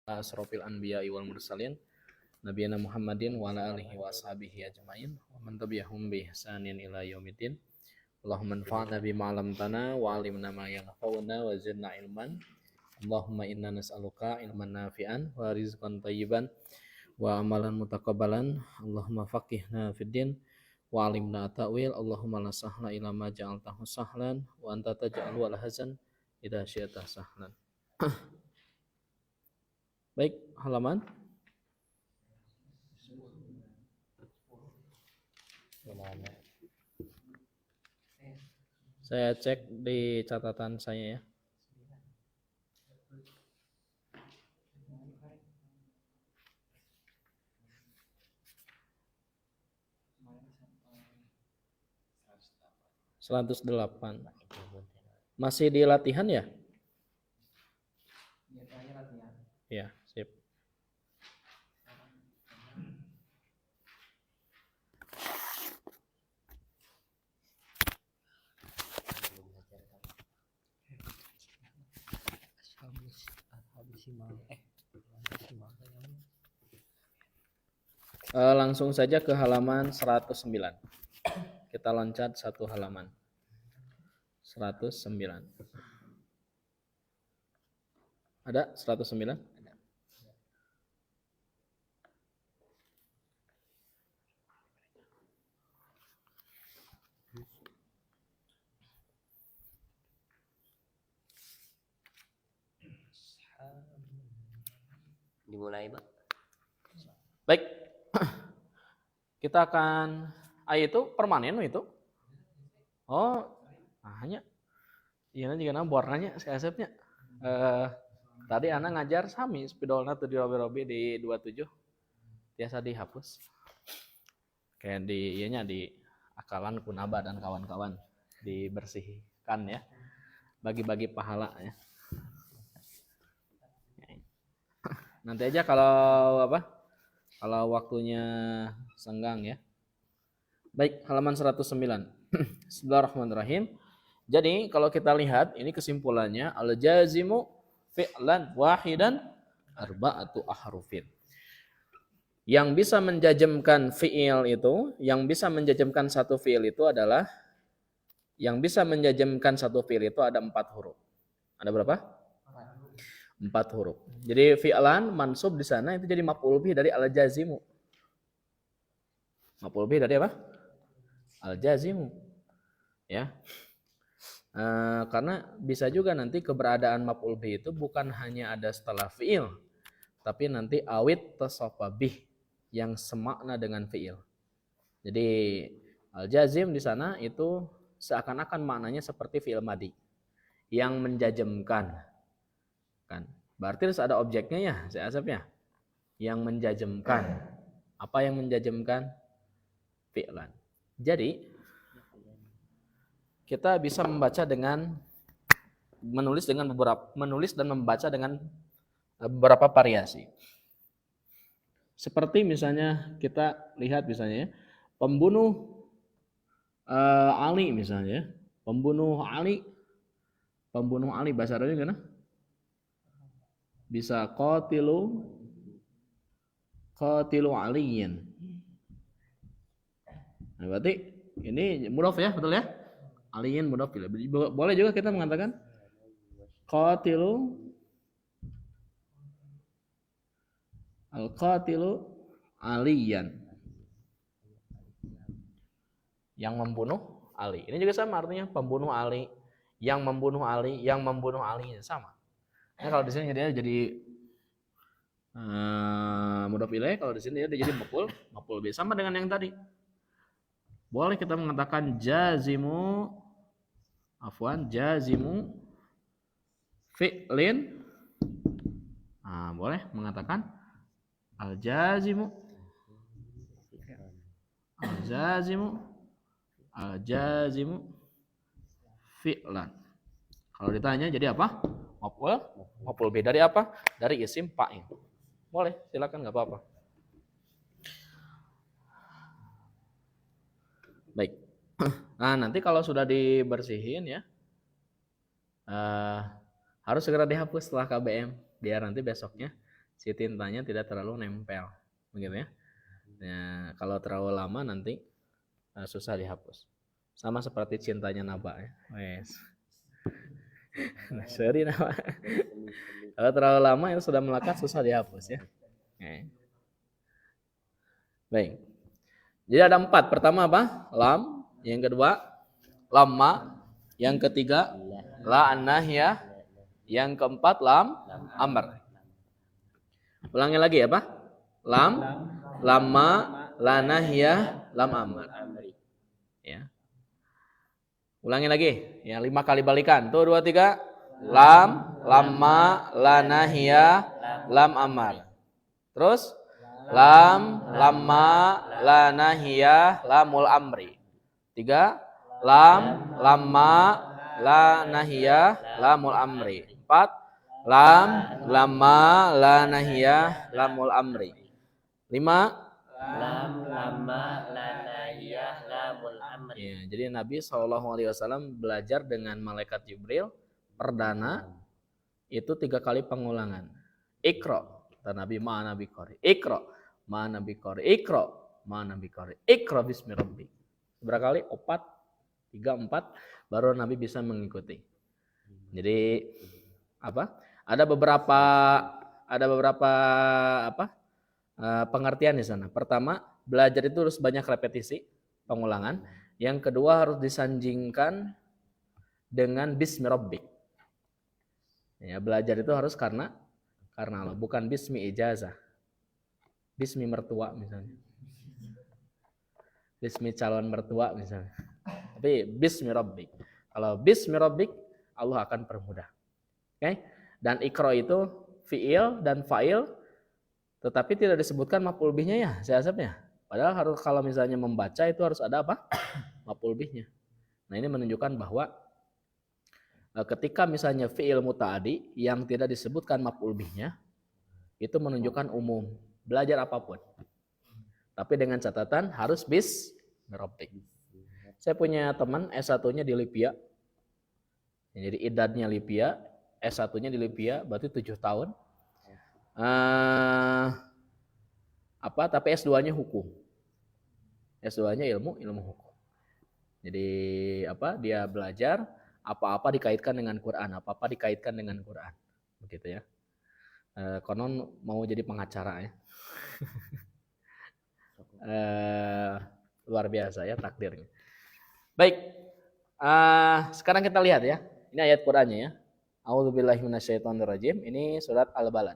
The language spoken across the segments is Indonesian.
Asrofil anbiya'i wal mursalin nabiyana Muhammadin wa ala alihi wa ashabihi ajmain wa man tabi'ahum bi ihsanin ila yaumiddin. Allahumma anfa'na bima 'allamtana wa 'allimna ma yanfa'una wa zidna ilman. Allahumma inna nas'aluka ilman nafi'an wa rizqan thayyiban wa amalan mutaqabbalan. Allahumma faqihna fid din wa 'allimna ta'wil. Allahumma la sahla illa ma ja'altahu sahlan wa anta taj'alu al hazan idza syi'ta sahlan. Baik, halaman saya cek di catatan saya ya. ...108. Masih di latihan ya? Ya, sip. Langsung saja ke halaman 109. Kita loncat satu halaman. 109. Ada 109? Dimulai, Pak. Baik. Kita akan itu permanen itu. Oh, hanya iya juga warnanya saya asepnya. Tadi anak ngajar sami spidolna teu dirobe-robe di 27. Biasa dihapus. Kayak di ianya di akalan kunaba dan kawan-kawan dibersihkan ya. Bagi-bagi pahala ya. Nanti aja kalau kalau waktunya senggang ya. Baik, halaman 109. Bismillahirrahmanirrahim. Jadi kalau kita lihat ini kesimpulannya al-jazimu fi'lan wahidan arba'atu ahrufin. Yang bisa menjazmkan fi'il itu, yang bisa menjazmkan satu fi'il itu adalah ada 4 huruf. Ada berapa? 4 huruf. Jadi fi'lan mansub di sana itu jadi maf'ul bih dari al-jazimu. Maf'ul bih dari apa? Al-jazimu. Ya. Karena bisa juga nanti keberadaan maf'ul bih itu bukan hanya ada setelah fi'il, tapi nanti awit tasafa bih yang semakna dengan fi'il. Jadi al-jazim di sana itu seakan-akan maknanya seperti fi'il madi yang menjazmkan. Kan? Berarti harus ada objeknya ya, saya asapnya. Yang menjazmkan. Apa yang menjazmkan? Fi'lan. Jadi kita bisa menulis dan membaca dengan beberapa variasi. Seperti misalnya kita lihat misalnya pembunuh Ali misalnya, pembunuh Ali bahasa Arabnya gimana? Bisa qatilu aliyin. Nah, berarti ini mudhaf ya, betul ya? Aliyin mudhaf. Boleh juga kita mengatakan qatilu aliyan. Yang membunuh Ali. Ini juga sama artinya pembunuh Ali, yang membunuh Ali sama. Nah, kalau di sini jadi mudhaf ilaih, kalau di sini dia jadi maf'ul bih sama dengan yang tadi. Boleh kita mengatakan jazimu fi'lin. Boleh mengatakan al-jazimu fi'lan. Kalau ditanya jadi apa? Maf'ul bih dari apa? Dari isim fa'il. Boleh, silakan enggak apa-apa. Baik. Nah, nanti kalau sudah dibersihin ya, harus segera dihapus setelah KBM biar nanti besoknya si tintanya tidak terlalu nempel, begitu ya. Nah, kalau terlalu lama nanti susah dihapus. Sama seperti cintanya Naba ya. Wes. Nah, sorry Naba. Kalau terlalu lama itu sudah melekat susah dihapus ya. Baik. Jadi ada 4. Pertama apa? Lam. Yang kedua lamma. Yang ketiga la an-nahiyah. Yang keempat lam amr. Ulangi lagi ya Pak. Lam, lamma, la nahiyah, lam amr. Ya. Ulangi lagi. Ya, 5 kali balikan. Tuh 2 3. Lam, lamma, la nahiyah, lam amr. Terus lam, lamma, la nahiyah, lamul amri. 3. Lam, lamma, la nahiyah, lamul amri. 4. Lam, lamma, la nahiyah, lamul amri. 5. Lam, lamma, la nahiyah, lamul amri. Ya, jadi Nabi SAW belajar dengan malaikat Jibril perdana itu 3 kali pengulangan. Iqra, kata Nabi, ma nabi qari. Iqra, ma nabi qari. Iqra, ma nabi qari. Iqra bismi rabbik. Berapa kali? 4, 3, 4 baru Nabi bisa mengikuti. Jadi apa? Ada beberapa pengertian di sana. Pertama, belajar itu harus banyak repetisi, pengulangan. Yang kedua harus disanjingkan dengan bismi rabbik. Ya, belajar itu harus karena Allah, bukan bismi ijazah. Bismi mertua misalnya. Bismi calon mertua misalnya. Tapi bismi rabbik. Kalau bismi rabbik, Allah akan permudah. Oke? Dan ikra itu fiil dan fa'il, tetapi tidak disebutkan maf'ul bihnya ya, sehasabnya. Padahal harus kalau misalnya membaca itu harus ada apa? Maf'ul bihnya. Nah, ini menunjukkan bahwa ketika misalnya fiil muta'addi yang tidak disebutkan maf'ul bihnya, itu menunjukkan umum, belajar apapun. Tapi dengan catatan harus bismi rabbik. Saya punya teman S1-nya di Libya. Jadi idadnya Libya, S1-nya di Libya, berarti 7 tahun. Tapi S2-nya hukum. S2-nya ilmu hukum. Jadi dia belajar apa-apa dikaitkan dengan Quran, apa-apa dikaitkan dengan Quran. Begitu ya. Konon mau jadi pengacara ya. Luar biasa ya takdirnya. Baik. Sekarang kita lihat ya. Ini ayat Qurannya ya. A'udzubillahi minasyaitonirrajim. Ini surat Al-Balad.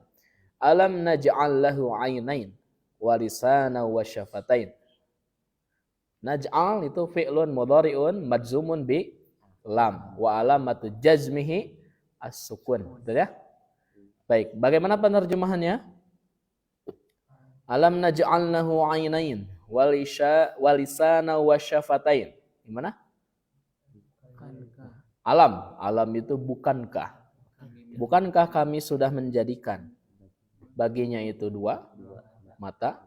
Alam naj'al lahu 'ainain wa lisana wa syafatain. Naj'al itu fi'lun mudhari'un majzumun bi lam wa alamatu jazmihi as-sukun. Betul ya? Baik, bagaimana penerjemahannya? Alam naj'al lahu 'ainain wa lisana wa syafatain. Gimana? Alam itu bukankah? Bukankah kami sudah menjadikan baginya itu 2 mata,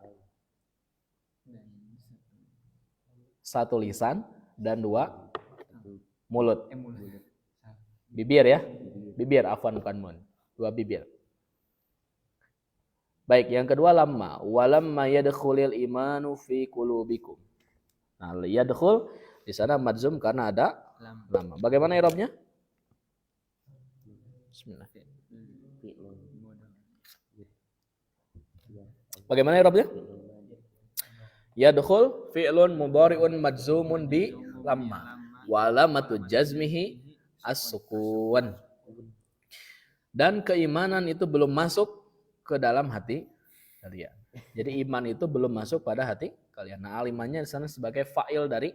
1 lisan, dan 2 mulut. Bibir ya? Bibir, afwan bukan mun. 2 bibir. Baik, yang kedua lamma. Walamma yadkhulil imanu fi qulubikum. Nah, yadkhul di sana madzum karena ada lamma. Bagaimana i'rabnya? Bismillah. Bagaimana i'rabnya? Yadkhul fi'lun mudhari'un majzumun bi lamma wa alamatu jazmihi as-sukun. Dan keimanan itu belum masuk ke dalam hati kalian. Jadi iman itu belum masuk pada hati kalian. Nah, alimannya di sana sebagai fa'il dari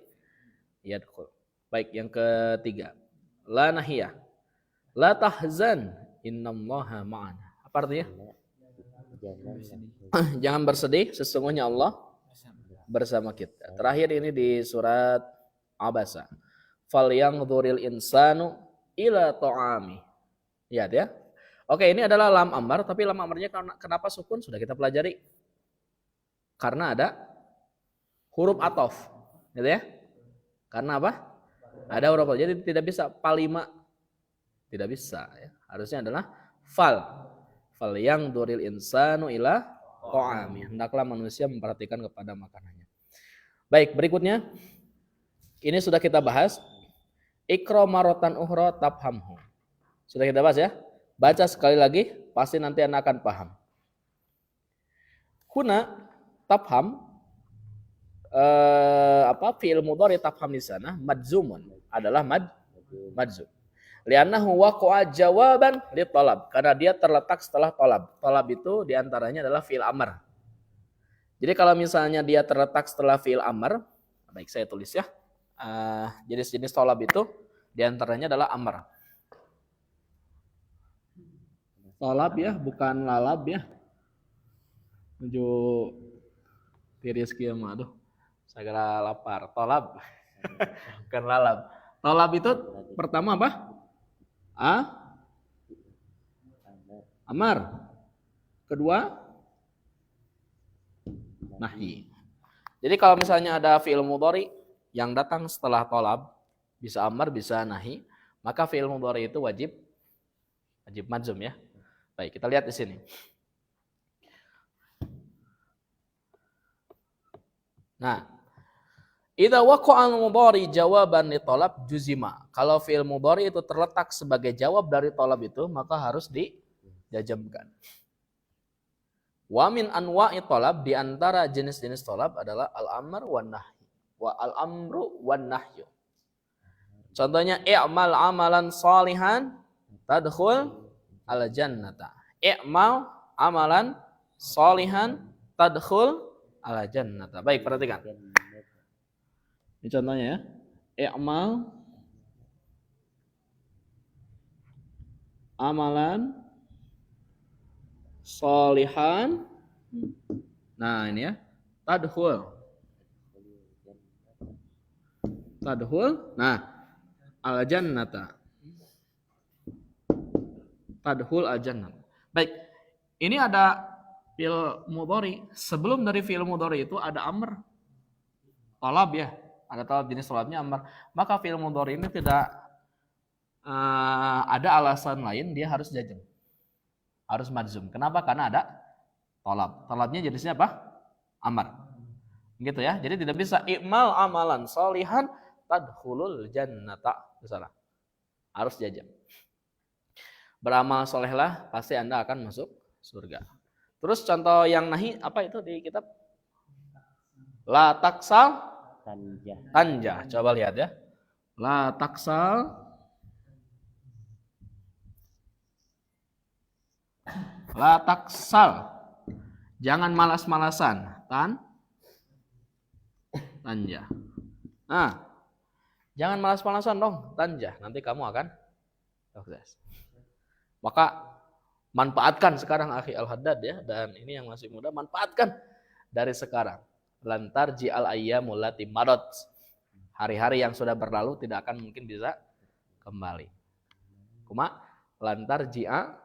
yadkhul. Baik, yang ketiga. La nahiyah. La tahzan innallaha ma'ana. Apa artinya? Jangan bersedih, sesungguhnya Allah bersama kita. Terakhir ini di surat Abasa. Falyanzuril insanu ila ta'ami. Lihat ya. Oke, ini adalah lam amar, tapi lam amarnya kenapa sukun? Sudah kita pelajari. Karena ada huruf atof. Gitu ya. Karena apa? Ada huruf atof. Jadi tidak bisa palima. Tidak bisa ya. Harusnya adalah fal. Falyangduril insanu ila ta'ami. Hendaklah manusia memperhatikan kepada makanannya. Baik, berikutnya ini sudah kita bahas. Iqra maratan ukhra tafhamhu. Sudah kita bahas ya. Baca sekali lagi, pasti nanti Anda akan paham. Huna tafham fi'il mudhari tafham di sana madzumun adalah madzum. Li'annahu waqa'a jawaban li talab, karena dia terletak setelah talab. Talab itu diantaranya adalah fi'il amr. Jadi kalau misalnya dia terletak setelah fi'il amr, baik saya tulis ya. Jenis-jenis talab itu diantaranya adalah amr. Talab ya, bukan lalab ya. Menuju tiris kieu mah aduh. Segera lapar. Talab. Bukan lalab. Talab itu pertama apa? Amar. Kedua nahi. Jadi kalau misalnya ada fi'il mudhari yang datang setelah talab, bisa amar, bisa nahi, maka fi'il mudhari itu wajib madzum ya. Baik, kita lihat di sini. Nah, idza waqa'a al-mudhari jawaban li talab juzima. Kalau fi'il mudhari itu terletak sebagai jawab dari talab itu, maka harus dijazmkan. Wa min anwa'i talab, di antara jenis-jenis talab adalah al-amr wan nahy. Wa al-amru wan nahyu. Contohnya i'mal amalan salihan tadkhul al-jannata. I'mal amalan salihan tadkhul al-jannata. Baik, perhatikan. Ini contohnya ya. I'mal amalan salihan. Nah, ini ya. Tadkhul. Nah, al-jannata. Tadkhul al-jannah. Baik. Ini ada fi'il mudhari. Sebelum dari fi'il mudhari itu ada amr. Talab ya. Ada talab, jenis talabnya amr. Maka fi'il mudhari ini tidak ada alasan lain, dia harus jazm. Harus madzum. Kenapa? Karena ada talab. Talabnya jenisnya apa? Amr. Gitu ya. Jadi tidak bisa i'mal amalan salihan tadkhulul jannata. Salah. Harus jazm. Beramal solehlah, pasti Anda akan masuk surga. Terus contoh yang nahi, apa itu di kitab? La taksal tanja. Coba lihat ya. La taksal jangan malas-malasan. Tanja. Nah, jangan malas-malasan dong, tanja. Nanti kamu akan sukses. Maka manfaatkan sekarang akhi Al-Haddad ya, dan ini yang masih muda, manfaatkan dari sekarang. Lantar ji'al ayyamul lati madad. Hari-hari yang sudah berlalu tidak akan mungkin bisa kembali. Kuma lantar ji'a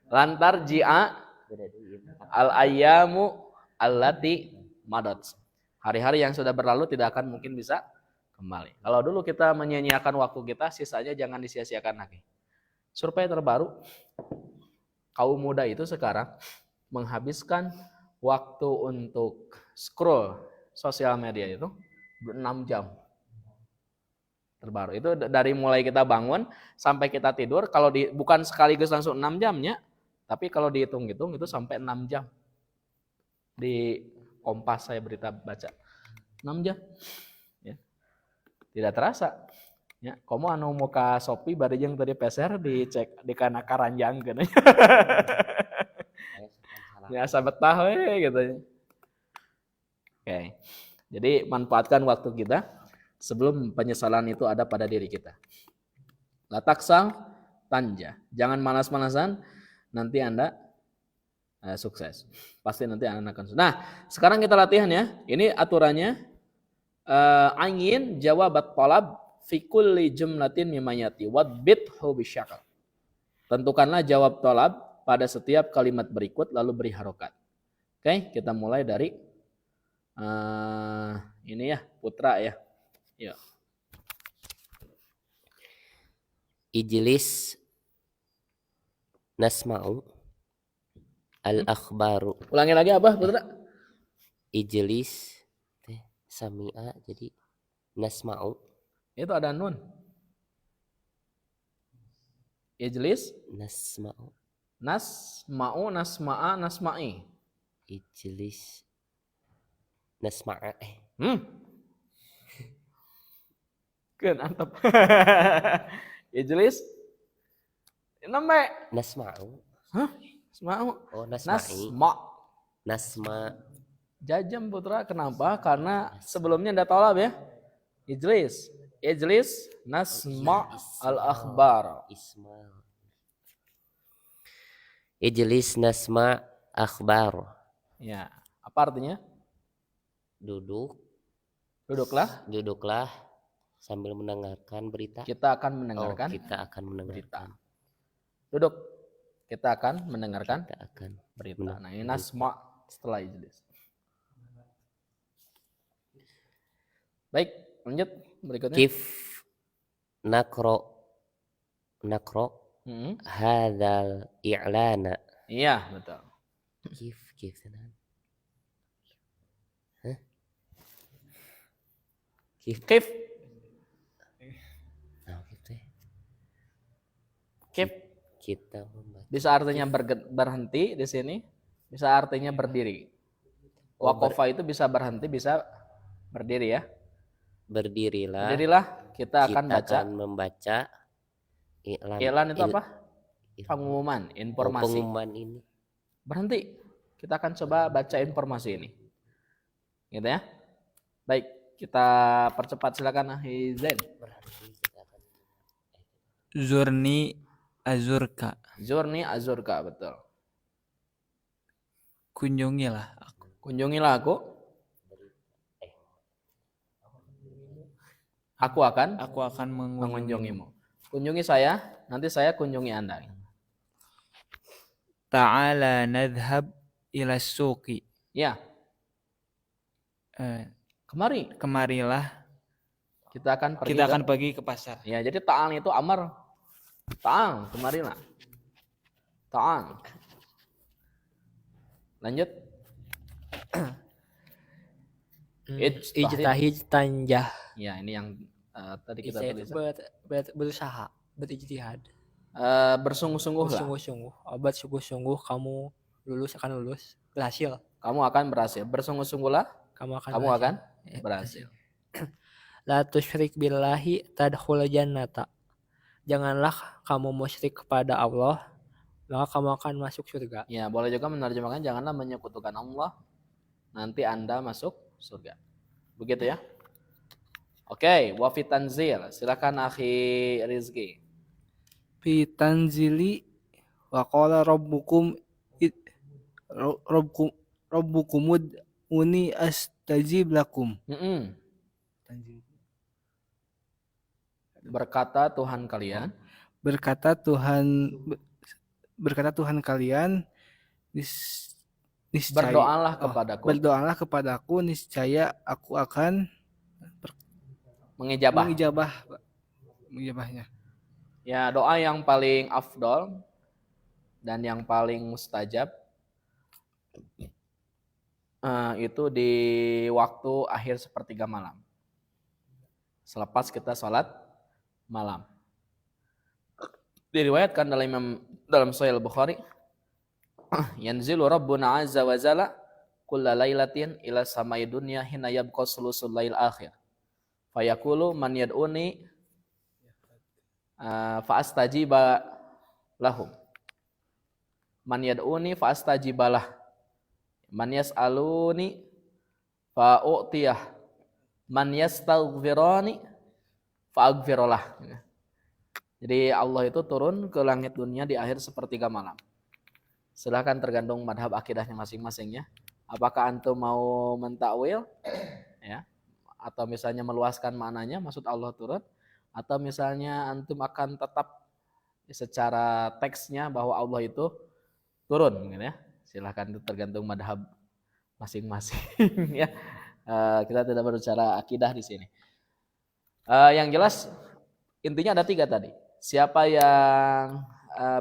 lantar ji'a al ayyamu allati madad. Hari-hari yang sudah berlalu tidak akan mungkin bisa kembali. Kalau dulu kita menyia-nyiakan waktu kita, sisanya jangan disia-siakan lagi. Survei terbaru, kaum muda itu sekarang menghabiskan waktu untuk scroll sosial media itu 6 jam. Terbaru. Itu dari mulai kita bangun sampai kita tidur, kalau bukan sekaligus langsung 6 jamnya, tapi kalau dihitung-hitung itu sampai 6 jam. Di Kompas saya berita baca. 6 jam. Tidak terasa ya, komo anu muka Shopee bari jeung tadi peser dicek di kana karanjangkeun ya sabetah we gitu. Oke. Jadi manfaatkan waktu kita sebelum penyesalan itu ada pada diri kita. La taksal tanja. Jangan malas-malasan, nanti Anda sukses. Pasti nanti Anda akan sukses. Nah, sekarang kita latihan ya. Ini aturannya. Angin jawabat talab fi kulli jumlatin mimayati wadbithu bisyakal. Tentukanlah jawab talab pada setiap kalimat berikut lalu beri harokat. Oke, kita mulai dari ini ya, Putra ya. Yuk. Ijlis nasma'u al-akhbaru. Ulangi lagi apa, Putra? Ijlis teh sami'a jadi nasma'u. Itu ada nun. Ijlis, Nasma'u. nasma'u, nasma'a, nasma'i. Ijlis nasma'a. Kan antep. Ijlis. Namanya Nasma'u. hah? Nasma'u. Oh, nasma'i. Nasma. Nasma. Jajam Putra, kenapa? Karena sebelumnya ada tolab ya. Ijlis. Ijlis nasma al-akhbar. Isma. Ijlis nasma akhbar. Ya, apa artinya? Duduklah sambil mendengarkan berita. kita akan mendengarkan Kita akan mendengarkan berita. Duduk. Kita akan mendengarkan Kita akan berita. Nah, ini nasma setelah ijlis. Baik, lanjut berikutnya. kif nakro Hmm. hadzal i'lana. Iya, betul. Kif tenan. Kif. Nah, gitu ya. Kif Kita membaca. bisa artinya berhenti di sini, bisa artinya berdiri. Waqafa itu bisa berhenti, bisa berdiri ya. Berdirilah. Berdirilah, kita akan baca. Akan membaca iklan. Iklan itu apa? Pengumuman, informasi. Pengumuman ini. Berhenti. Kita akan coba baca informasi ini. Gitu ya. Baik, kita percepat, silakan Ahi Zain. Zurni azurka. Zurni azurka, betul. Kunjungilah aku. Kunjungilah aku. Aku akan mengunjungimu. Kunjungi saya, nanti saya kunjungi Anda. Ta'ala nadhhab ila suqi. Ya, kemarilah kita akan pergi ke pasar. Ya, jadi ta'al itu amar. Ta'al, kemarilah. Ta'al. Lanjut. Ijtahid tanjah. Ya, ini yang tadi kita tulis. Berusaha, berijtihad. Bersungguh-sungguh lah. Bersungguh-sungguh kamu akan lulus, berhasil. Kamu akan berhasil. Bersungguh-sungguhlah. Kamu akan berhasil. La tusyrik billahi tadkhul jannata. Janganlah kamu musyrik kepada Allah, maka kamu akan masuk surga. Ya, boleh juga menerjemahkan janganlah menyekutukan Allah, nanti Anda masuk surga. Begitu ya. Oke, wa fi tanzil. Silakan Akhi Rizki. Fi tanzili wa qala rabbukum rabbukumud uni astajib lakum. Berkata Tuhan kalian. Berkata Tuhan kalian, niscaya, berdoalah kepadaku, niscaya aku akan mengijabahnya. Ya, doa yang paling afdol dan yang paling mustajab itu di waktu akhir sepertiga malam. Selepas kita sholat malam. Diriwayatkan dalam Sahih Al-Bukhari, yanzilu Rabbuna azza wa jalla kulla lailatin ila samai dunya hina yabqa sulusul lail akhir. Fayaqulu man yad'uni fa astajiba lahum. Man yad'uni fa astajibalah. Man yas'aluni fa u'tiyah. Man yastaghfirani fa aghfirullah. Jadi Allah itu turun ke langit dunia di akhir sepertiga malam. Silahkan tergantung madhab akidahnya masing-masing ya. Apakah antum mau mentakwil ya, atau misalnya meluaskan maknanya, maksud Allah turun, atau misalnya antum akan tetap secara teksnya bahwa Allah itu turun, gitu ya. Silahkan, itu tergantung madhab masing-masing ya. Kita tidak berbicara akidah di sini. Yang jelas intinya ada 3 tadi. Siapa yang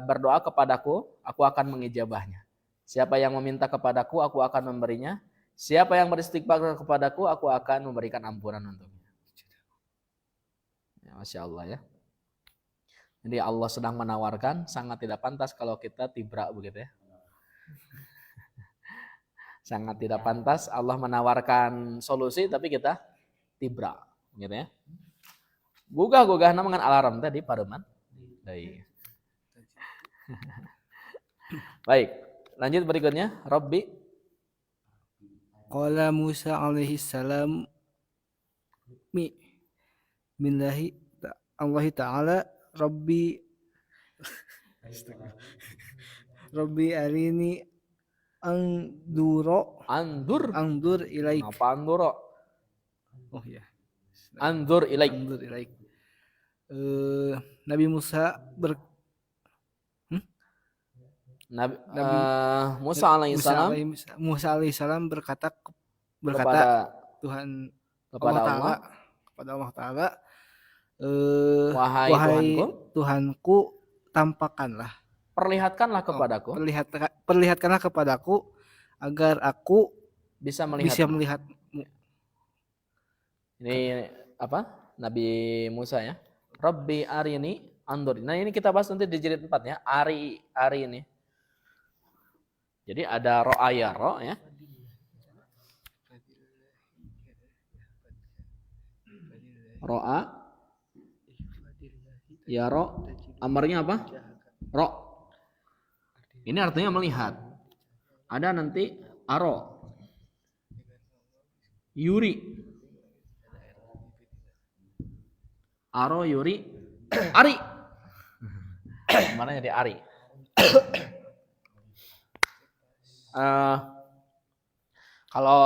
berdoa kepadaku, aku akan mengijabahnya. Siapa yang meminta kepadaku, aku akan memberinya. Siapa yang beristighfar kepadaku, aku akan memberikan ampunan untuknya. Ya, Masya Allah ya. Jadi Allah sedang menawarkan, sangat tidak pantas kalau kita tibra begitu ya. Sangat tidak pantas Allah menawarkan solusi tapi kita tibra gitu ya. Gugah-gugah namangan alarm tadi pareman. Baik, lanjut berikutnya. Rabbi Qala Musa alaihi salam billahi Allah Ta'ala Rabbi arini andur ilaik. Apa anduro? Oh ya. Andur ilaik. Andur ilaik. Nabi Musa Musa alaihissalam berkata Tuhan kepada Allah, kepada Allah Ta'ala, wahai Tuhanku, tampakkanlah, perlihatkanlah kepadaku, perlihatkanlah kepadaku agar aku bisa melihat. Ini apa? Nabi Musa ya. Rabbi arini andur. Nah ini kita bahas nanti di jilid 4 ya. Ari ini. Jadi ada ro'a ya ro ya. Ro'a ya ro. Amarnya apa? Ro. Ini artinya melihat. Ada nanti aro. Yuri. Aro yuri. Ari. Mana jadi ari? Kalau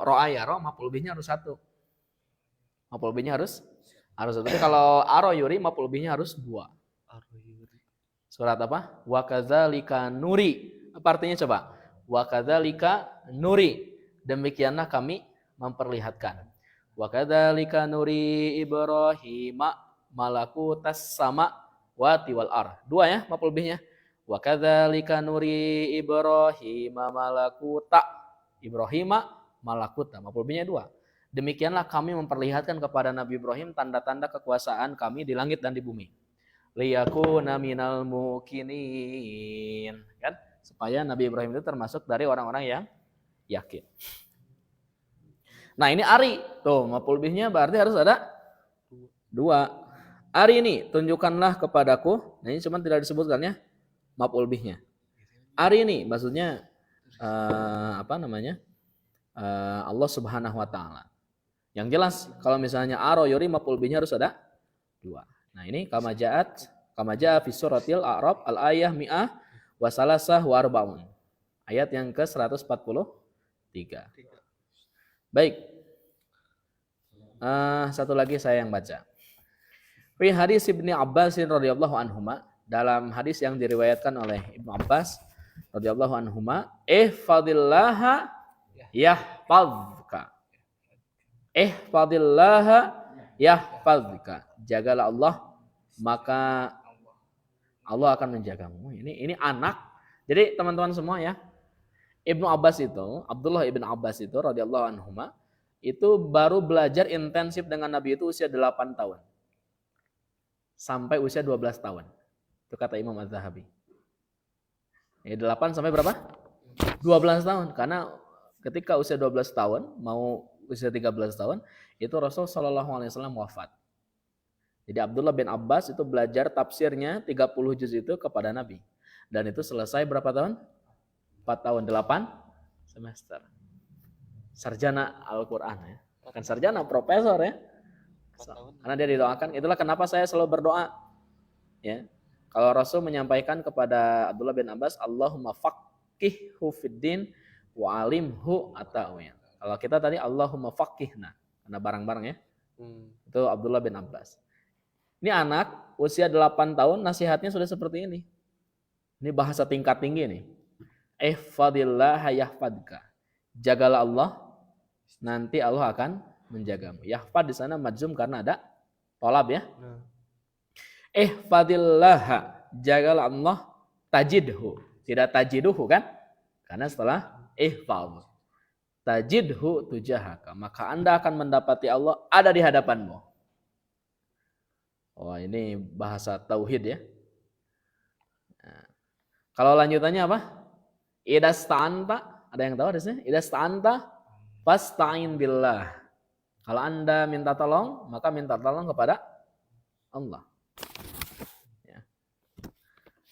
ro'a ya ro, maf'ul bihnya harus satu. Maf'ul bihnya harus satu. Tapi kalau aro yuri, maf'ul bihnya harus dua. Surat apa? Wa kadzalika nuri. Apa artinya coba? Wa kadzalika nuri. Demikianlah kami memperlihatkan. Wa kadzalika nuri Ibrahima malakutas samawati wal ardh. Dua ya maf'ul bihnya. Wa kadzalika nuri Ibrahima malakuta. Maf'ul bihnya dua. Demikianlah kami memperlihatkan kepada Nabi Ibrahim tanda-tanda kekuasaan kami di langit dan di bumi. Liyakuna minal mukinin. Kan? Supaya Nabi Ibrahim itu termasuk dari orang-orang yang yakin. Nah, ini ari. Tuh, maf'ul bihnya berarti harus ada dua. Ari ini tunjukkanlah kepadaku. Nah, ini cuma tidak disebutkan ya maf'ul bihnya. Ari ini maksudnya Allah Subhanahu wa taala. Yang jelas kalau misalnya aro yuri maf'ul bihnya harus ada dua. Nah, ini kama ja'a fi suratil A'raf al-ayah mi'ah wa salasah wa arba'un. Ayat yang ke-143. Baik. Satu lagi saya yang baca. Fi hadis Ibnu Abbas radhiyallahu anhuma, dalam hadis yang diriwayatkan oleh Ibnu Abbas radhiyallahu anhuma, ihfadillaha yahfazka. Ihfadillaha yahfazka. Jagalah Allah, maka Allah akan menjagamu. Ini anak. Jadi teman-teman semua ya, Ibnu Abbas itu, Abdullah ibn Abbas itu radhiyallahu anhuma, itu baru belajar intensif dengan Nabi itu usia 8 tahun. Sampai usia 12 tahun. Itu kata Imam Az-Zahabi. 8 sampai berapa? 12 tahun. Karena ketika usia 12 tahun, mau usia 13 tahun, itu Rasul SAW wafat. Jadi Abdullah bin Abbas itu belajar tafsirnya 30 juz itu kepada Nabi. Dan itu selesai berapa tahun? 4 tahun, 8 semester. Sarjana Al-Quran ya. Bukan sarjana, profesor ya. Karena dia didoakan. Itulah kenapa saya selalu berdoa. Ya. Kalau Rasul menyampaikan kepada Abdullah bin Abbas, Allahumma faqihhu fiddin wa alimhu at-ta'wil. Kalau kita tadi Allahumma faqihna. Karena barang-barang ya. Itu Abdullah bin Abbas. Ini anak usia 8 tahun nasihatnya sudah seperti ini. Ini bahasa tingkat tinggi nih. Ihfadillaha yahfadka. Jagalah Allah, nanti Allah akan menjagamu. Yahfad di sana majzum karena ada tolab ya. Ihfadillaha, jagalah Allah, tajidhu. Tidak tajiduhu kan? Karena setelah ihfad. Tajidhu tujahaka. Maka Anda akan mendapati Allah ada di hadapanmu. Oh, ini bahasa tauhid ya. Nah, kalau lanjutannya apa? Idasta'anta, ada yang tahu di sini? Idasta'anta fasta'in billah. Kalau Anda minta tolong, maka minta tolong kepada Allah. Ya.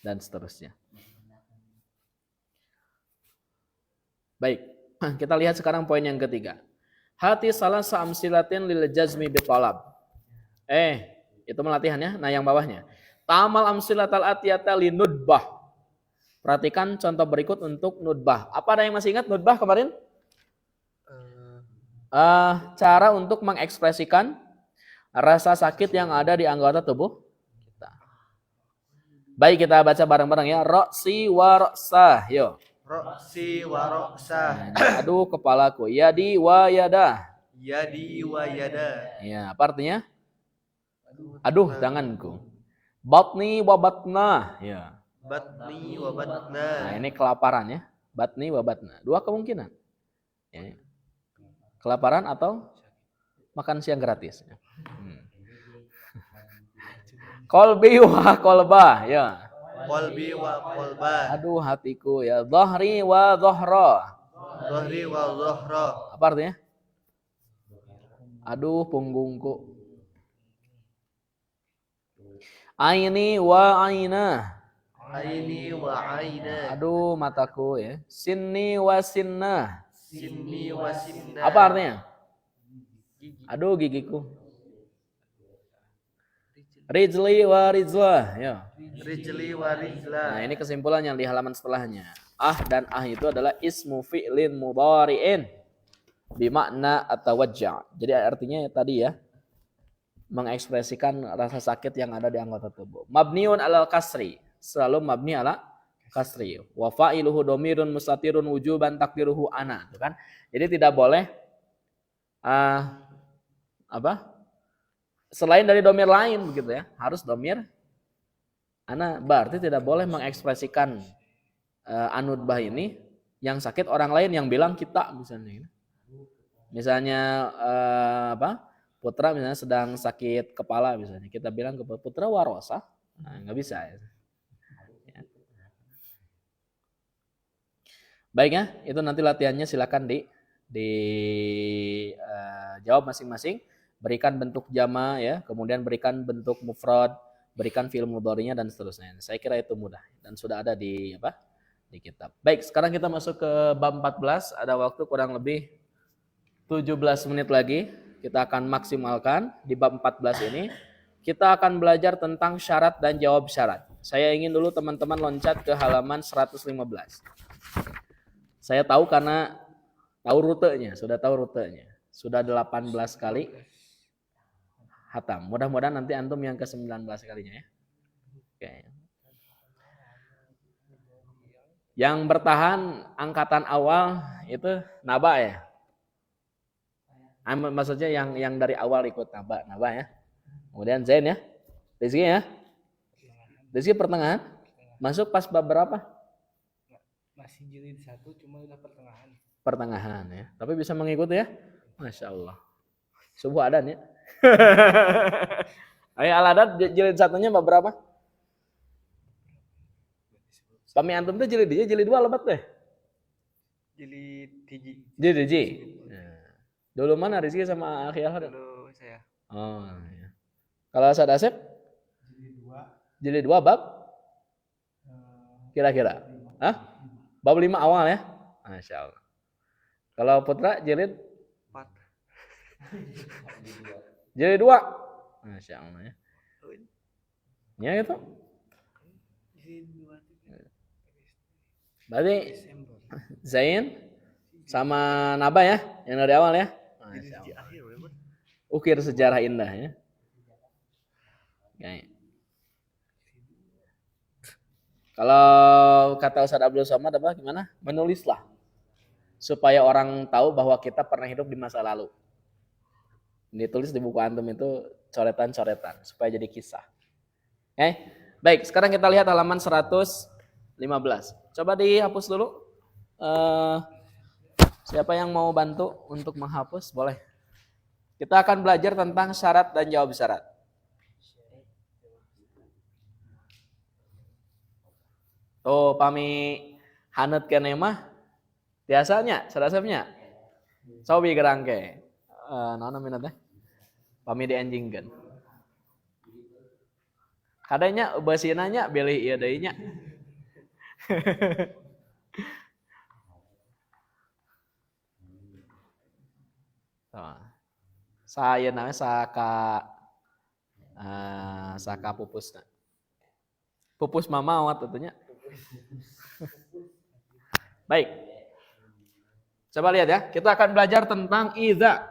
Dan seterusnya. Baik, kita lihat sekarang poin yang ketiga. Hati salah sa'amsilatin lil jazmi bitolab. Itu melatihannya. Nah yang bawahnya. Ta'amal amsilatal atiyata li nudbah. Perhatikan contoh berikut untuk nudbah. Apa ada yang masih ingat nudbah kemarin? Cara untuk mengekspresikan rasa sakit yang ada di anggota tubuh kita. Baik, kita baca bareng-bareng ya. Roksi wa roksah. Yo. Roksi wa roksah. Aduh kepalaku. Yadi wa yadah. Yadi wa yada. Ya, apa artinya? Aduh tanganku. Batni wa batna. Ya. Batni wa batna. Nah, ini kelaparan ya. Batni wa batna. Dua kemungkinan. Ya. Kelaparan atau makan siang gratis. Kolbi wa kolbah. Ya. Qalbi wa qalba. Aduh hatiku ya. Dhahri wa dhahra. Dhahri wa dhahra. Apa artinya? Aduh punggungku. Aini wa aina. Aini wa aina. Aduh mataku ya. Sinni wa sinna. Sinni wa sinna. Apa artinya? Aduh gigiku. Rijli wa rijlah. Ya. Rijli wa rijla. Nah ini kesimpulannya di halaman setelahnya. Dan itu adalah ismu fi'lin mudhari'in bimakna atawajja'. Jadi artinya tadi ya, mengekspresikan rasa sakit yang ada di anggota tubuh. Mabniun alal kasri, selalu mabni ala kasri. Wa fa'iluhu domirun mustatirun wujuban takdiruhu ana, kan? Jadi tidak boleh selain dari domir lain begitu ya, harus domir ana. Berarti tidak boleh mengekspresikan anudbah ini yang sakit orang lain yang bilang kita misalnya. Misalnya putra misalnya sedang sakit kepala misalnya, kita bilang ke putra warosa, nah, nggak bisa ya. Baik ya, itu nanti latihannya silakan jawab masing-masing, berikan bentuk jama ya, kemudian berikan bentuk mufrad, berikan fi'il mudhari'nya dan seterusnya. Saya kira itu mudah dan sudah ada di kitab. Baik, sekarang kita masuk ke bab 14, ada waktu kurang lebih 17 menit lagi. Kita akan maksimalkan di bab 14 ini. Kita akan belajar tentang syarat dan jawab syarat. Saya ingin dulu teman-teman loncat ke halaman 115. Saya tahu karena tahu rutenya, sudah tahu rutenya. Sudah 18 kali hatam. Mudah-mudahan nanti antum yang ke-19 kalinya ya. Oke. Yang bertahan angkatan awal itu naba ya. Maksudnya yang dari awal ikut naba ya. Kemudian Zain ya. Rizky ya. Rizky pertengahan. Masuk pas bab berapa? Masih jilid 1 cuma udah pertengahan. Pertengahan ya. Tapi bisa mengikuti ya. Masya Allah. Subuh adan ya. Ayo al-adat jilid 1-nya bab berapa? Pami antum tuh jilid 2 lebat deh. Jilid 3. Jilid 3. Dulu mana Rizky sama Akhi Al-Hadad? Dulu saya. Oh iya. Kalau Ustaz Asep? Jilid 2 bab? Kira-kira? Hah? Bab 5 awal ya? Masya Allah. Kalau Putra jilid? 4. Jilid 2? Masya Allah ya. Ya itu? Berarti Zain sama Naba ya? Yang dari awal ya? Masya Allah. Ukir sejarah indah ya. Oke. Kalau kata Ustaz Abdul Somad apa gimana? Menulislah supaya orang tahu bahwa kita pernah hidup di masa lalu. Ditulis di buku antum itu coretan-coretan supaya jadi kisah. Baik, sekarang kita lihat halaman 115. Coba dihapus dulu. Siapa yang mau bantu untuk menghapus? Boleh. Kita akan belajar tentang syarat dan jawab syarat. Tuh, pami hanet kene mah biasanya, sarasapnya. Sobi gerangke. Naon namina teh? Pami dienjingkeun. Kadanya beusina nya bilih ieu deui nya. Saya namanya saka pupusna. Pupus mamawat tentunya. Baik. Coba lihat ya, kita akan belajar tentang idza.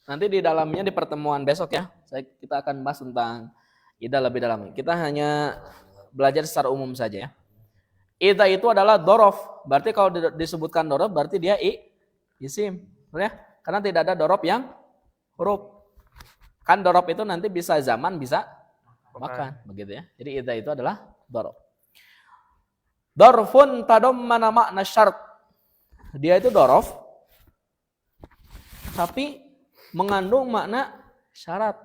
Nanti di dalamnya di pertemuan besok ya, kita akan bahas tentang idza lebih dalam. Kita hanya belajar secara umum saja ya. Idza itu adalah dorof. Berarti kalau disebutkan dorof berarti dia isim. Ya? Karena tidak ada dorof yang huruf. Kan dorof itu nanti bisa zaman, bisa makan. Begitu ya. Jadi idza itu adalah dorof. Dorfun tadammana makna syart. Dia itu dorof. Tapi mengandung makna syarat.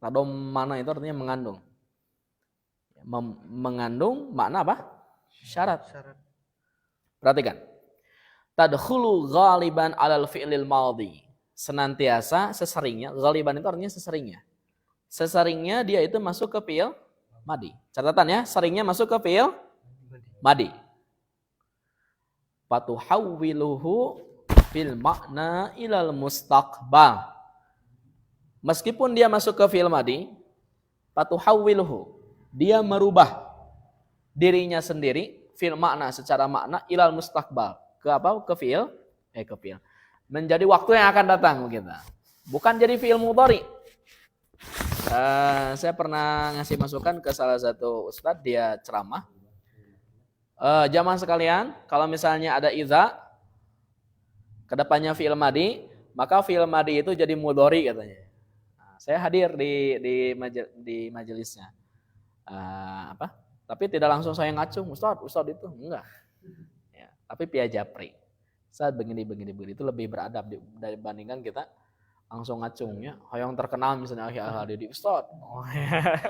Tadammana itu artinya mengandung. Mengandung makna apa? Syarat. Perhatikan. Tadkhulu ghaliban alal fi'lil madhi. Senantiasa, seseringnya. Ghaliban itu artinya seseringnya. Seseringnya dia itu masuk ke fi'il madhi. Catatan ya, seringnya masuk ke fi'il madhi. Fatuhawwiluhu fil makna ilal mustaqbal. Meskipun dia masuk ke fi'il madhi, fatuhawwiluhu, dia merubah dirinya sendiri fil makna secara makna ilal mustaqbal. Ke apa? Ke fi'il menjadi waktu yang akan datang kita. Bukan jadi fi'il mudhari. Saya pernah ngasih masukan ke salah satu ustadz, dia ceramah. Jamaah sekalian, kalau misalnya ada idza kedepannya fi'il madhi, maka fi'il madhi itu jadi mudhari katanya. Saya hadir di majelisnya. Tapi tidak langsung saya ngacung, Ustadz itu enggak. Ya, tapi pia japri. Saat begini itu lebih beradab dibandingkan kita langsung ngacungnya. Yang terkenal misalnya ahli di Ustadz. Oh, ya.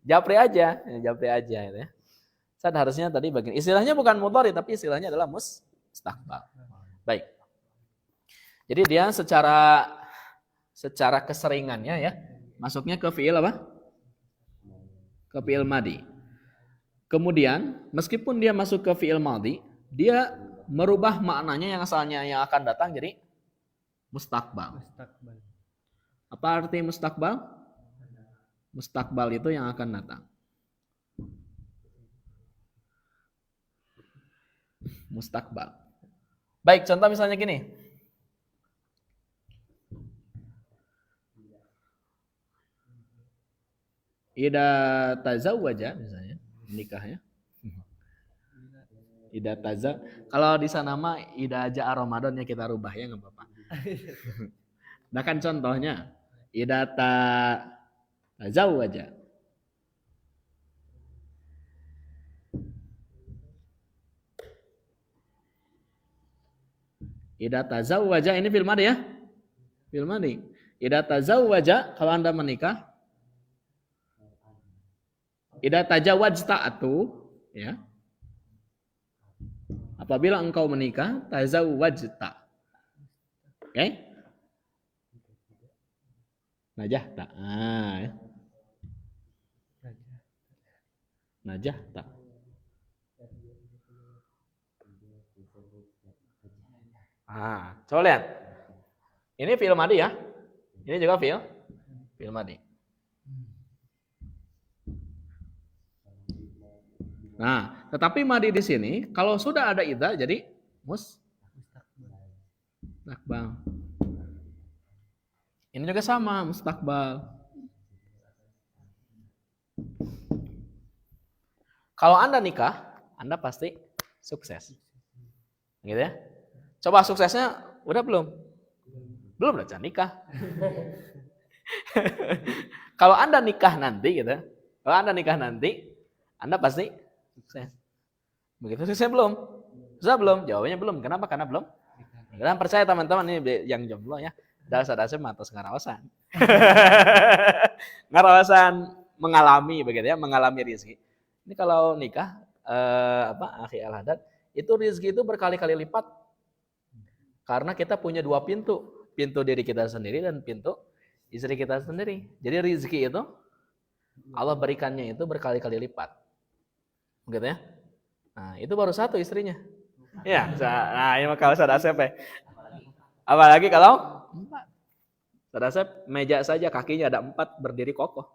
Japri aja gitu ya. Saat harusnya tadi bagian istilahnya bukan mudhari tapi istilahnya adalah mustaqbal. Baik. Jadi dia secara keseringannya ya masuknya ke fi'il apa? Ke fi'il madhi. Kemudian meskipun dia masuk ke fi'il madhi, dia merubah maknanya yang asalnya yang akan datang jadi mustaqbal. Apa arti mustaqbal? Mustaqbal itu yang akan datang. Mustaqbal. Baik, contoh misalnya gini. Ida tazawwaja misalnya, nikahnya. Ida taza. Kalau di sana mah ida aja Ramadan ya kita rubah ya enggak apa-apa. Nah kan contohnya ida tazawwaja. Ida tazawwaja ini fil madhi ya? Fil madhi. Ida tazawwaja kalau Anda menikah. Ida tajawwajta atu ya. Apabila engkau menikah, tazawwajta. Oke? Najahta. Ya. Najahta. Coba lihat. Ini fi'il madhi ya. Ini juga fi'il madhi. Nah, tetapi madhi di sini kalau sudah ada idza jadi mustaqbal. Ini juga sama mustaqbal. Kalau Anda nikah, Anda pasti sukses. Gitu ya. Coba suksesnya udah belum? Belum baca nikah. Kalau Anda nikah nanti gitu. Kalau Anda nikah nanti, Anda pasti sukses. Begitu sukses belum? Susah belum? Jawabannya belum. Kenapa? Karena belum. Dan percaya teman-teman ini yang jomblo ya. Dasar-dasar matos ngarawasan. Ngarawasan mengalami begitu ya, mengalami rezeki. Ini kalau nikah akhi al-hadat, itu rezeki itu berkali-kali lipat. Karena kita punya dua pintu. Pintu diri kita sendiri dan pintu istri kita sendiri. Jadi rezeki itu Allah berikannya itu berkali-kali lipat. Begitu ya. Nah, itu baru satu istrinya. Ya, nah ini kalau Ustaz Asep ya. Apalagi kalau 4. Ustaz Asep meja saja kakinya ada 4 berdiri kokoh.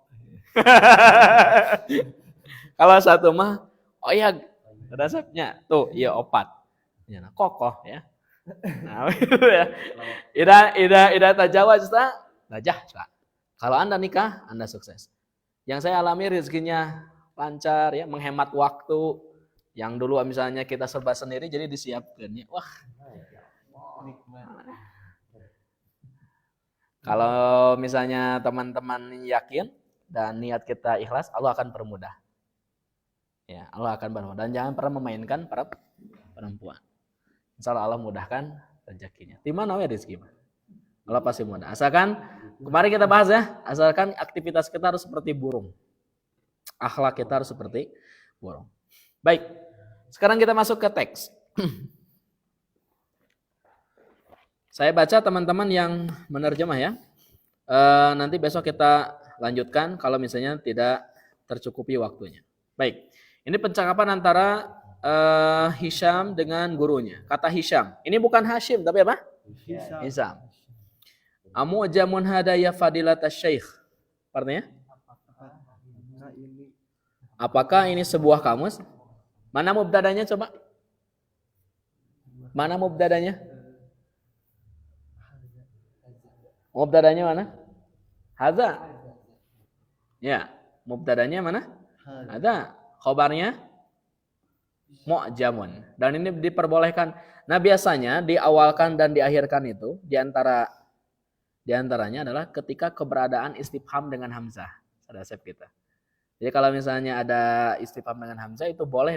Kalau satu mah, oh iya, Ustaz Asepnya tuh, iya 4. Ya, nah, kokoh ya. Nah, itu ya. Ida tajawaz najah. Kalau Anda nikah, Anda sukses. Yang saya alami rezekinya lancar ya, menghemat waktu. Yang dulu misalnya kita serba sendiri jadi disiapkan ya. Wah. Kalau misalnya teman-teman yakin dan niat kita ikhlas, Allah akan permudah. Ya, Allah akan permudah. Dan jangan pernah memainkan para perempuan. Insya Allah mudahkan rezekinya. Di mana ya rezeki? Allah pasti mudah. Asalkan kemarin kita bahas ya, asalkan aktivitas kita harus seperti burung. Akhlak kita harus seperti burung. Baik. Sekarang kita masuk ke teks. Saya baca teman-teman yang menerjemah ya. Nanti besok kita lanjutkan kalau misalnya tidak tercukupi waktunya. Baik. Ini percakapan antara Hisham dengan gurunya. Kata Hisham. Ini bukan Hashim tapi apa? Hisham. Amu jamun hadaya fadilatas syekh. Artinya? Apakah ini sebuah kamus? Mana mubtadanya coba? Mana mubtadanya? Mubtadanya mana? Hadza. Ya, mubtadanya mana? Hadza. Khabarnya mu'jamun. Dan ini diperbolehkan. Nah, biasanya diawalkan dan diakhirkan itu diantaranya adalah ketika keberadaan istifham dengan hamzah. Sadasep kita. Jadi kalau misalnya ada istifham dengan hamzah itu boleh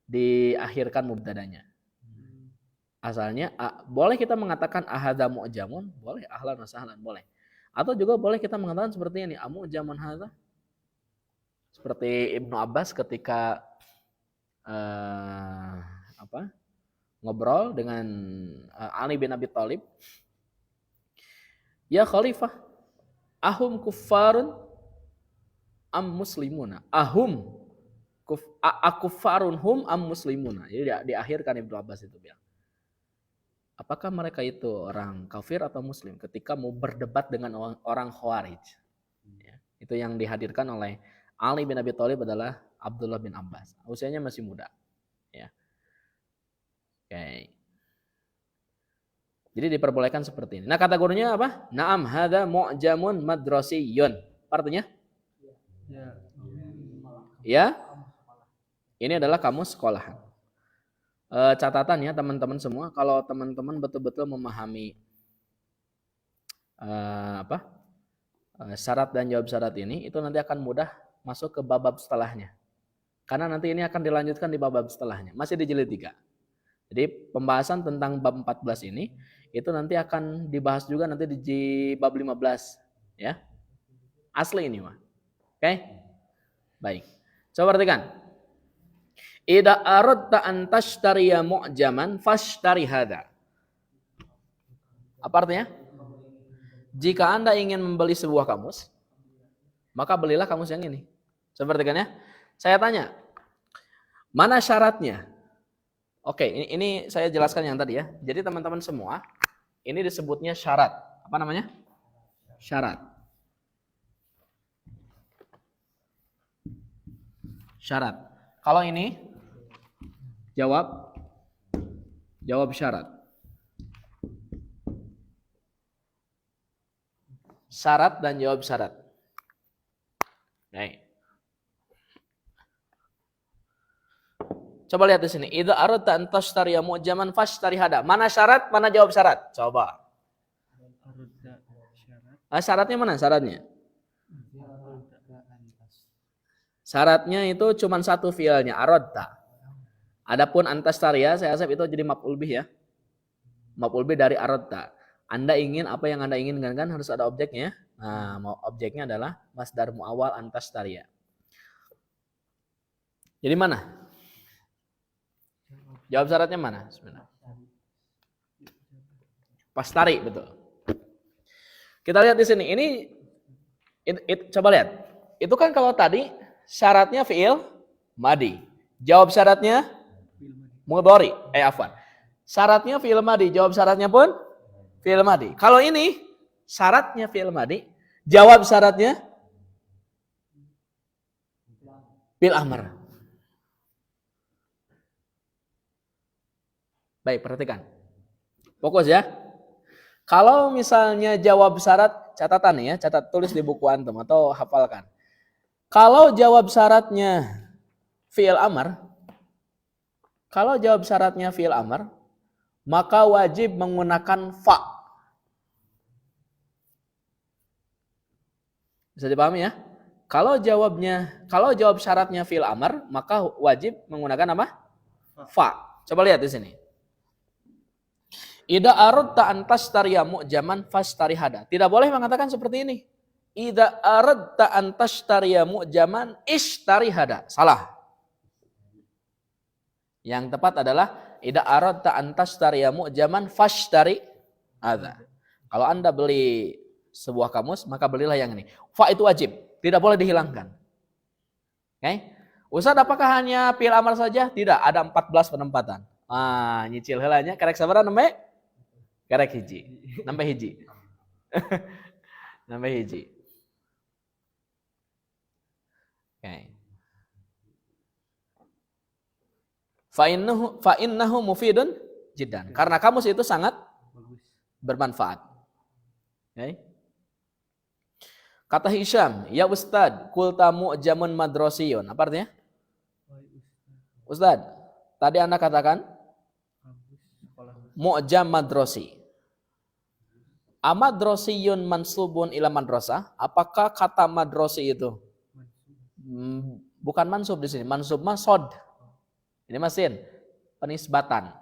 diakhirkan mubtadanya. Asalnya boleh kita mengatakan ahadza mu'jamun, boleh, ahlan wa sahlan, boleh. Atau juga boleh kita mengatakan seperti ini, amu jamun hadza. Seperti Ibnu Abbas ketika ngobrol dengan Ali bin Abi Thalib. Ya Khalifah, ahum kuffarun am muslimuna. Ahum akuffarun hum am muslimuna. Jadi diakhirkan Ibnu Abbas itu bilang. Apakah mereka itu orang kafir atau muslim ketika mau berdebat dengan orang Khawarij? Ya, itu yang dihadirkan oleh Ali bin Abi Thalib adalah Abdullah bin Abbas. Usianya masih muda. Ya. Oke. Jadi diperbolehkan seperti ini. Nah, kata gurunya apa? Naam hadza mu'jamun madrasiyun. Artinya? Ya. Ini adalah kamus sekolahan. Catatan ya teman-teman semua, kalau teman-teman betul-betul memahami syarat dan jawab syarat ini, itu nanti akan mudah masuk ke bab setelahnya. Karena nanti ini akan dilanjutkan di bab setelahnya, masih di jilid 3. Jadi pembahasan tentang bab 14 ini itu nanti akan dibahas juga nanti di bab 15 ya. Asli ini mah. Oke? Baik. Coba perhatikan. Idza aradta an tashtariya mu'jaman fashtari hadza. Apa artinya? Jika Anda ingin membeli sebuah kamus, maka belilah kamus yang ini. Seperti kan ya? Saya tanya, mana syaratnya? Oke, ini saya jelaskan yang tadi ya. Jadi teman-teman semua, ini disebutnya syarat. Apa namanya? Syarat. Syarat. Kalau ini jawab syarat. Syarat dan jawab syarat. Baik. Coba lihat di sini. Idza aradta an tashtariya mu'jaman fashtari hada. Mana syarat, mana jawab syarat? Coba. Syaratnya mana syaratnya? Syaratnya itu cuma satu fiilnya, aradta. Adapun antastaria, saya asap itu jadi maf'ul bih ya. Maf'ul bih dari aradta. Anda ingin apa yang Anda inginkan kan harus ada objeknya. Nah, objeknya adalah masdar muawwal antastaria. Jadi mana? Jawab syaratnya mana? Sebenarnya. Pastari, betul. Kita lihat di sini. Ini coba lihat. Itu kan kalau tadi syaratnya fiil madi. Jawab syaratnya mudhari. Afwan. Syaratnya fiil madi, jawab syaratnya pun fiil madi. Kalau ini syaratnya fiil madi, jawab syaratnya fiil amr. Baik, perhatikan. Fokus ya. Kalau misalnya jawab syarat, catatan ya, catat tulis di buku antum atau hafalkan. Kalau jawab syaratnya fi'il amr, maka wajib menggunakan fa. Bisa dipahami ya? Kalau jawab syaratnya fi'il amr, maka wajib menggunakan apa? Fa. Coba lihat di sini. Idza aradta an tashtariya mu'jaman fashtarihada. Tidak boleh mengatakan seperti ini. Idza aradta an tashtariya mu'jaman ishtarihada. Salah. Yang tepat adalah idza aradta an tashtariya mu'jaman fashtari-hadza. Kalau Anda beli sebuah kamus, maka belilah yang ini. Fa itu wajib, tidak boleh dihilangkan. Oke? Ustaz, apakah hanya fi'il amr saja? Tidak, ada 14 penempatan. Nyicil heulanya karek sabaraha nembe? Karek hiji. Nambah hiji. Nambah hiji. Oke. Fa innahu mufidun jiddan. Karena kamus itu sangat bermanfaat. Okay. Kata Hisham, ya Ustad, kulta mu'jamun madrasiyun. Apa artinya? Ustad, tadi Anda katakan mu'jam madrasi. Amadrosiyun mansubun ila madrasah. Apakah kata madrasi itu? Bukan mansub di sini. Mansub mah sod. Ini mesin penisbatan.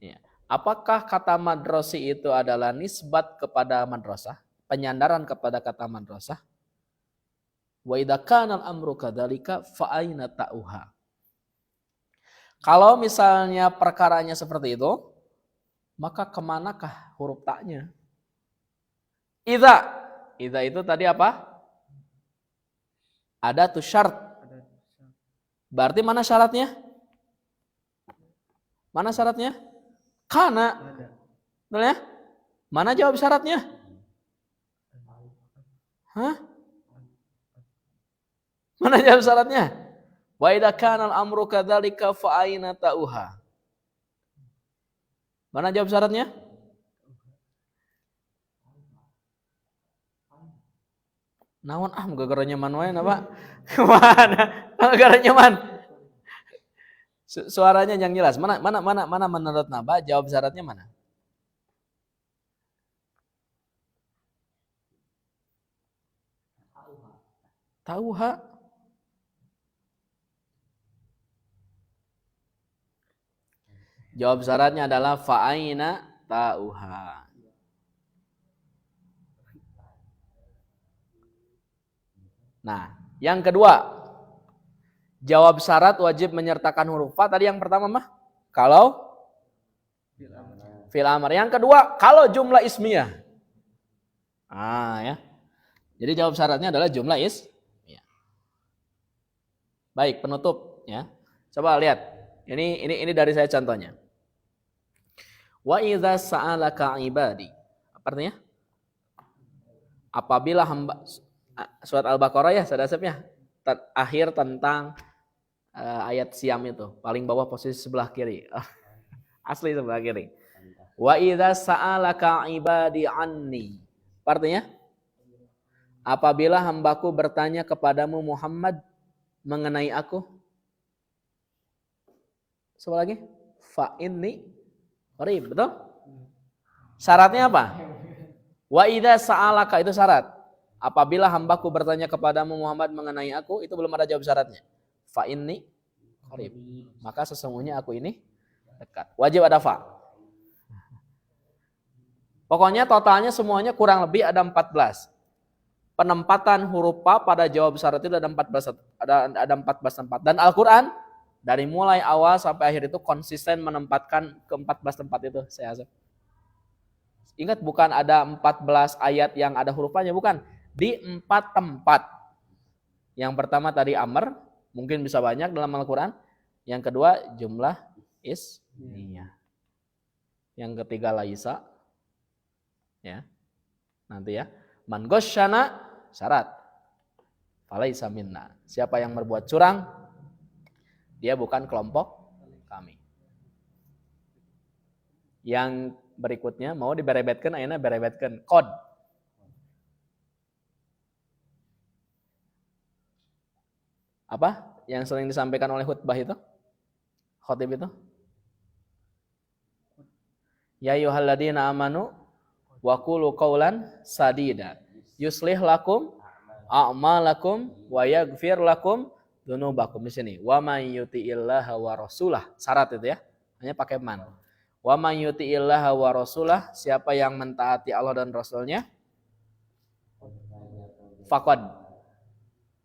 Ya. Apakah kata madrasi itu adalah nisbat kepada madrasah, penyandaran kepada kata madrasah? Wa idza kana al-amru kadzalika fa aina ta'uha? Kalau misalnya perkaranya seperti itu, maka kemanakah huruf taknya? Idza itu tadi apa? Ada tu syarat. Berarti mana syaratnya? Mana syaratnya? Kana. Betul ya? Mana jawab syaratnya? Hah? Mana jawab syaratnya? Wa idza kana al-amru kadzalika fa aina ta'uha? Mana jawab syaratnya? Naon gara-gara nyaman wae na, Pak. Mana? Gara-gara nyaman. Suaranya yang jelas. Mana menurut Naba jawab syaratnya mana? Tauha. Jawab syaratnya adalah fa'aina ta'uha. Nah, yang kedua, jawab syarat wajib menyertakan huruf fa. Tadi yang pertama mah kalau fi'il amr. Yang kedua, kalau jumlah ismiyah. Ya. Jadi jawab syaratnya adalah jumlah ismiyah. Baik, penutup ya. Coba lihat. Ini dari saya contohnya. Wa idza sa'alaka ibadi. Apa artinya? Apabila hamba, surat Al-Baqarah ya, sadasepnya akhir tentang ayat siam itu, paling bawah posisi sebelah kiri. Asli sebelah kiri. Wa idza sa'alaka ibadi anni. Apa artinya? Apabila hambaku bertanya kepadamu Muhammad mengenai aku. Coba lagi. Fa inni qarib, betul? Syaratnya apa? Wa idza sa'alaka itu syarat. Apabila hambaku bertanya kepadamu Muhammad mengenai aku, itu belum ada jawab syaratnya. Fa inni qarib. Maka sesungguhnya aku ini dekat. Wajib ada fa. Pokoknya totalnya semuanya kurang lebih ada 14. Penempatan huruf fa pada jawab syarat itu ada 14 tempat. Dan Al-Qur'an dari mulai awal sampai akhir itu konsisten menempatkan ke 14 tempat itu, saya rasa. Ingat, bukan ada 14 ayat yang ada huruf fa-nya, bukan. Di 4 tempat. Yang pertama tadi amr, mungkin bisa banyak dalam Al-Qur'an. Yang kedua jumlah ismiyah. Yang ketiga laisa. Ya. Nanti ya. Man ghasyana syarat. Falaisa minna. Siapa yang berbuat curang, dia bukan kelompok kami. Yang berikutnya mau diberebetkan, ayeuna berebetkan kod. Apa yang sering disampaikan oleh khutbah itu? Khotib itu? Ya ayyuhalladzina amanu wa qulu qawlan sadida yuslih lakum a'malakum wa yaghfir lakum dzunubakum. Di sini wa may yuti'illaha wa rasulah, syarat itu ya, hanya pakai man. Wa may yuti'illaha wa rasulah, siapa yang mentaati Allah dan Rasulnya, faqad,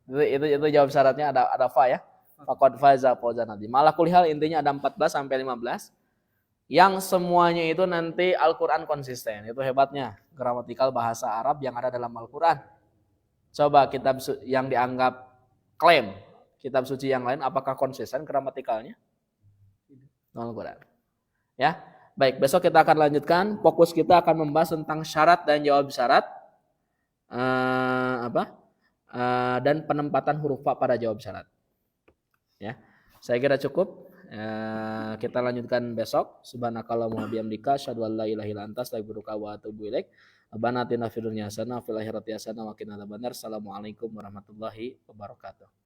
itu jawab syaratnya ada fa ya, faqad faza fawzan adzim. Malah kulihal intinya ada 14 sampai 15 yang semuanya itu nanti Al-Qur'an konsisten. Itu hebatnya gramatikal bahasa Arab yang ada dalam Al-Qur'an. Coba kitab yang dianggap klaim kitab suci yang lain, apakah konsisten gramatikalnya? Al-Qur'an. Ya. Baik, besok kita akan lanjutkan. Fokus kita akan membahas tentang syarat dan jawab syarat. Dan penempatan huruf fa pada jawab syarat. Ya. Saya kira cukup. Kita lanjutkan besok. Subhanakallahumma bihamdika asyhadu an la ilaha illa anta astaghfiruka wa atubu ilaik. Rabbana atina fid dunya hasanah wa fil akhirati hasanah wa qina adzabannar. Assalamualaikum warahmatullahi wabarakatuh.